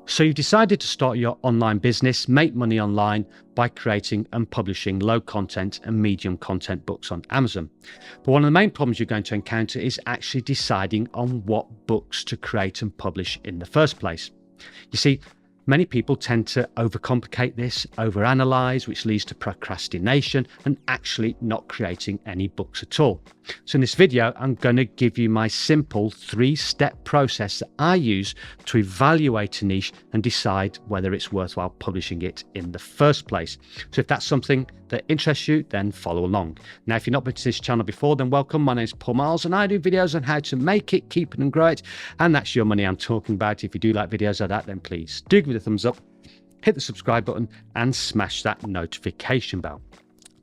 So you've decided to start your online business, make money online by creating and publishing low content and medium content books on Amazon. But one of the main problems you're going to encounter is actually deciding on what books to create and publish in the first place. You see, many people tend to overcomplicate this, overanalyze, which leads to procrastination and actually not creating any books at all. So in this video, I'm going to give you my simple 3-step process that I use to evaluate a niche and decide whether it's worthwhile publishing it in the first place. So if that's something that interests you, then follow along. Now, if you've not been to this channel before, then welcome. My name is Paul Marles and I do videos on how to make it, keep it and grow it. And that's your money I'm talking about. If you do like videos like that, then please do give it a thumbs up, hit the subscribe button and smash that notification bell.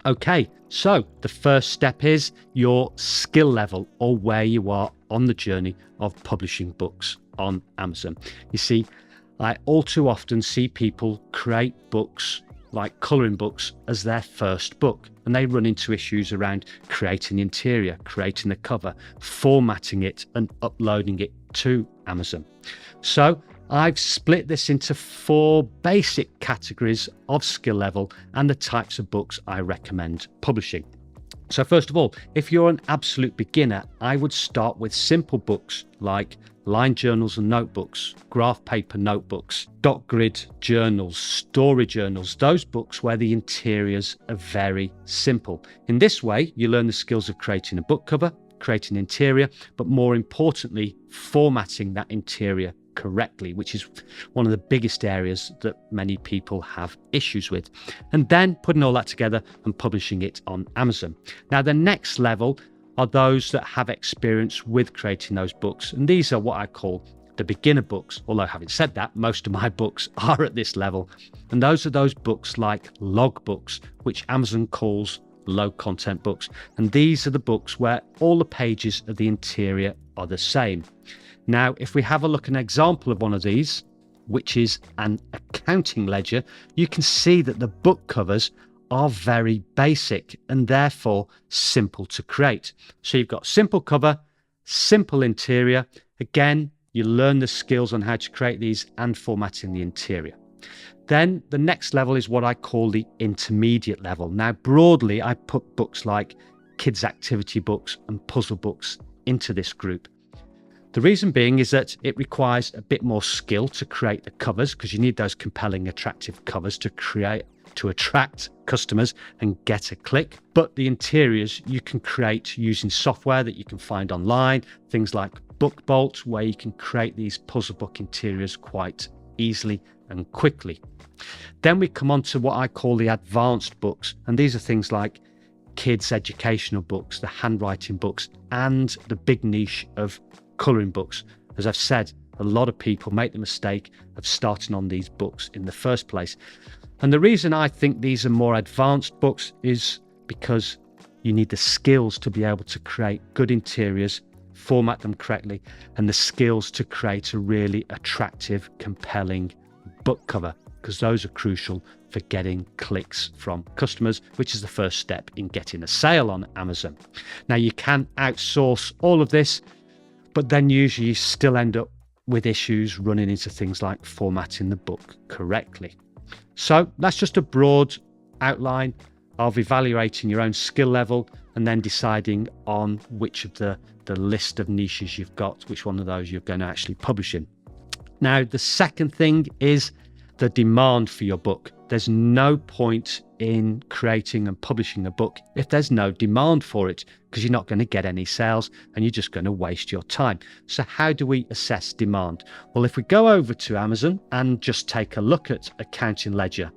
Okay, so the first step is your skill level, or where you are on the journey of publishing books on Amazon. You see, I all too often see people create books like colouring books as their first book, and they run into issues around creating the interior, creating the cover, formatting it and uploading it to Amazon. So I've split this into 4 basic categories of skill level and the types of books I recommend publishing. So first of all, if you're an absolute beginner, I would start with simple books like line journals and notebooks, graph paper notebooks, dot grid journals, story journals, those books where the interiors are very simple. In this way, you learn the skills of creating a book cover, creating an interior, but more importantly, formatting that interior correctly, which is one of the biggest areas that many people have issues with, and then putting all that together and publishing it on Amazon. Now, the next level are those that have experience with creating those books, and these are what I call the beginner books, although having said that, most of my books are at this level, and those are those books like log books, which Amazon calls low content books, and these are the books where all the pages of the interior are the same. Now, if we have a look at an example of one of these, which is an accounting ledger, you can see that the book covers are very basic and therefore simple to create. So you've got simple cover, simple interior. Again, you learn the skills on how to create these and formatting the interior. Then the next level is what I call the intermediate level. Now, broadly, I put books like kids' activity books and puzzle books into this group. The reason being is that it requires a bit more skill to create the covers, because you need those compelling, attractive covers to attract customers and get a click. But the interiors you can create using software that you can find online, things like BookBolt, where you can create these puzzle book interiors quite easily and quickly. Then we come on to what I call the advanced books, and these are things like kids' educational books, the handwriting books, and the big niche of colouring books. As I've said, a lot of people make the mistake of starting on these books in the first place. And the reason I think these are more advanced books is because you need the skills to be able to create good interiors, format them correctly, and the skills to create a really attractive, compelling book cover, because those are crucial for getting clicks from customers, which is the first step in getting a sale on Amazon. Now, you can outsource all of this, but then usually you still end up with issues running into things like formatting the book correctly. So that's just a broad outline of evaluating your own skill level and then deciding on which of the list of niches you've got, which one of those you're going to actually publish in. Now, the second thing is the demand for your book. There's no point in creating and publishing a book if there's no demand for it, because you're not going to get any sales and you're just going to waste your time. So how do we assess demand? Well, if we go over to Amazon and just take a look at Accounting Ledger,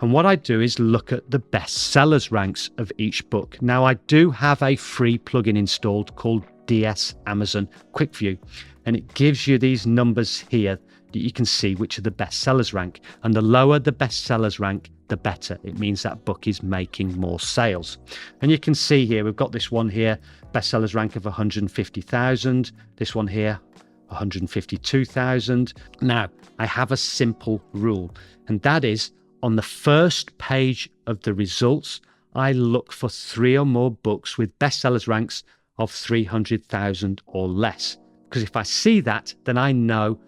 and what I do is look at the best sellers ranks of each book. Now, I do have a free plugin installed called DS Amazon Quick View, and it gives you these numbers here that you can see which are the best sellers rank, and the lower the best sellers rank, the better. It means that book is making more sales. And you can see here, we've got this one here, bestsellers rank of 150,000, this one here, 152,000. Now, I have a simple rule, and that is on the first page of the results, I look for 3 or more books with bestsellers ranks of 300,000 or less. Because if I see that, then I know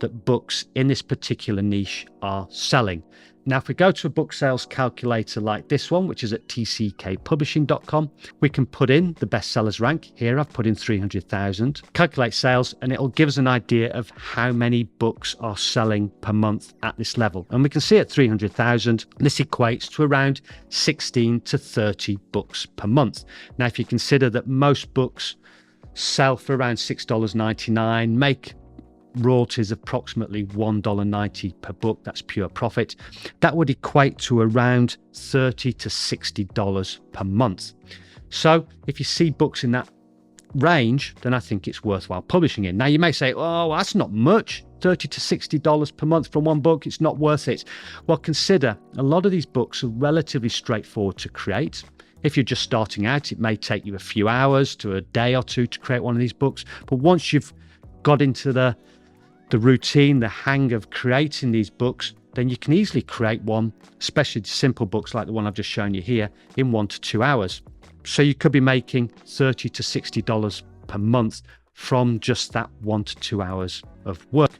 that books in this particular niche are selling. Now, if we go to a book sales calculator like this one, which is at tckpublishing.com, we can put in the bestsellers rank. Here I've put in 300,000, calculate sales, and it'll give us an idea of how many books are selling per month at this level. And we can see at 300,000, this equates to around 16 to 30 books per month. Now, if you consider that most books sell for around $6.99, make royalties approximately $1.90 per book, that's pure profit, that would equate to around $30 to $60 per month. So if you see books in that range, then I think it's worthwhile publishing in. Now you may say, oh, that's not much, $30 to $60 per month from one book, it's not worth it. Well, consider a lot of these books are relatively straightforward to create. If you're just starting out, it may take you a few hours to a day or two to create one of these books, but once you've got into the routine, the hang of creating these books, then you can easily create one, especially simple books like the one I've just shown you here, in 1 to 2 hours. So you could be making $30 to $60 per month from just that 1 to 2 hours of work.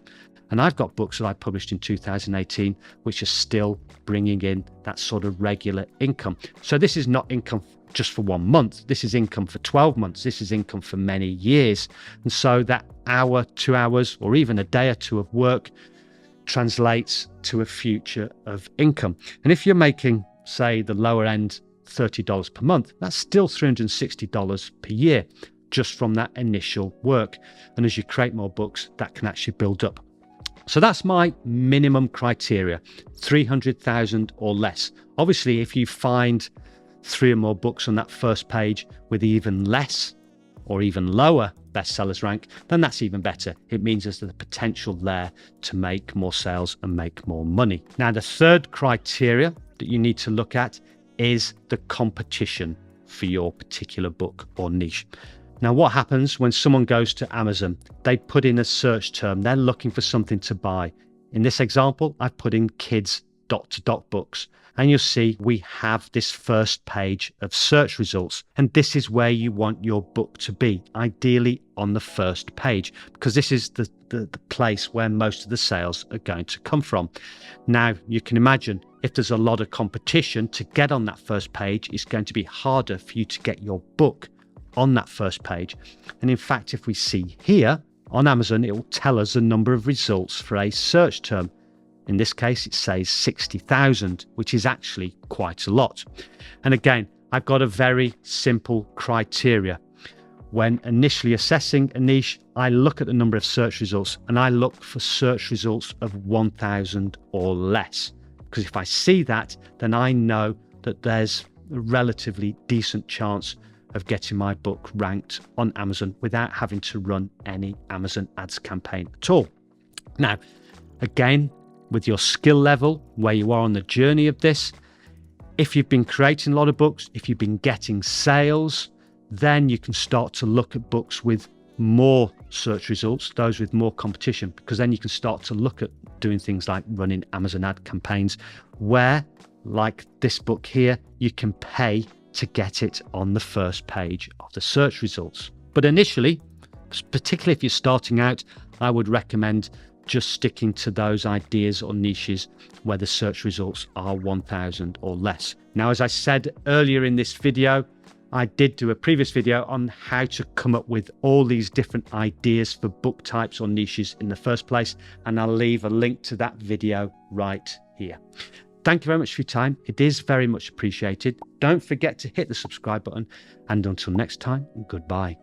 And I've got books that I published in 2018, which are still bringing in that sort of regular income. So this is not income just for 1 month. This is income for 12 months. This is income for many years. And so that hour, 2 hours, or even a day or two of work translates to a future of income. And if you're making, say, the lower end $30 per month, that's still $360 per year just from that initial work. And as you create more books, that can actually build up. So that's my minimum criteria, 300,000 or less. Obviously, if you find 3 or more books on that first page with even less or even lower bestsellers rank, then that's even better. It means there's the potential there to make more sales and make more money. Now, the third criteria that you need to look at is the competition for your particular book or niche. Now, what happens when someone goes to Amazon? They put in a search term. They're looking for something to buy. In this example, I've put in kids dot-to-dot books. And you'll see we have this first page of search results. And this is where you want your book to be, ideally on the first page, because this is the place where most of the sales are going to come from. Now, you can imagine if there's a lot of competition to get on that first page, it's going to be harder for you to get your book on that first page. And in fact, if we see here on Amazon, it will tell us the number of results for a search term. In this case, it says 60,000, which is actually quite a lot. And again, I've got a very simple criteria. When initially assessing a niche, I look at the number of search results and I look for search results of 1,000 or less. Because if I see that, then I know that there's a relatively decent chance of getting my book ranked on Amazon without having to run any Amazon ads campaign at all. Now, again, with your skill level, where you are on the journey of this, if you've been creating a lot of books, if you've been getting sales, then you can start to look at books with more search results, those with more competition, because then you can start to look at doing things like running Amazon ad campaigns where, like this book here, you can pay to get it on the first page of the search results. But initially, particularly if you're starting out, I would recommend just sticking to those ideas or niches where the search results are 1,000 or less. Now, as I said earlier in this video, I did do a previous video on how to come up with all these different ideas for book types or niches in the first place, and I'll leave a link to that video right here. Thank you very much for your time. It is very much appreciated. Don't forget to hit the subscribe button, and until next time, goodbye.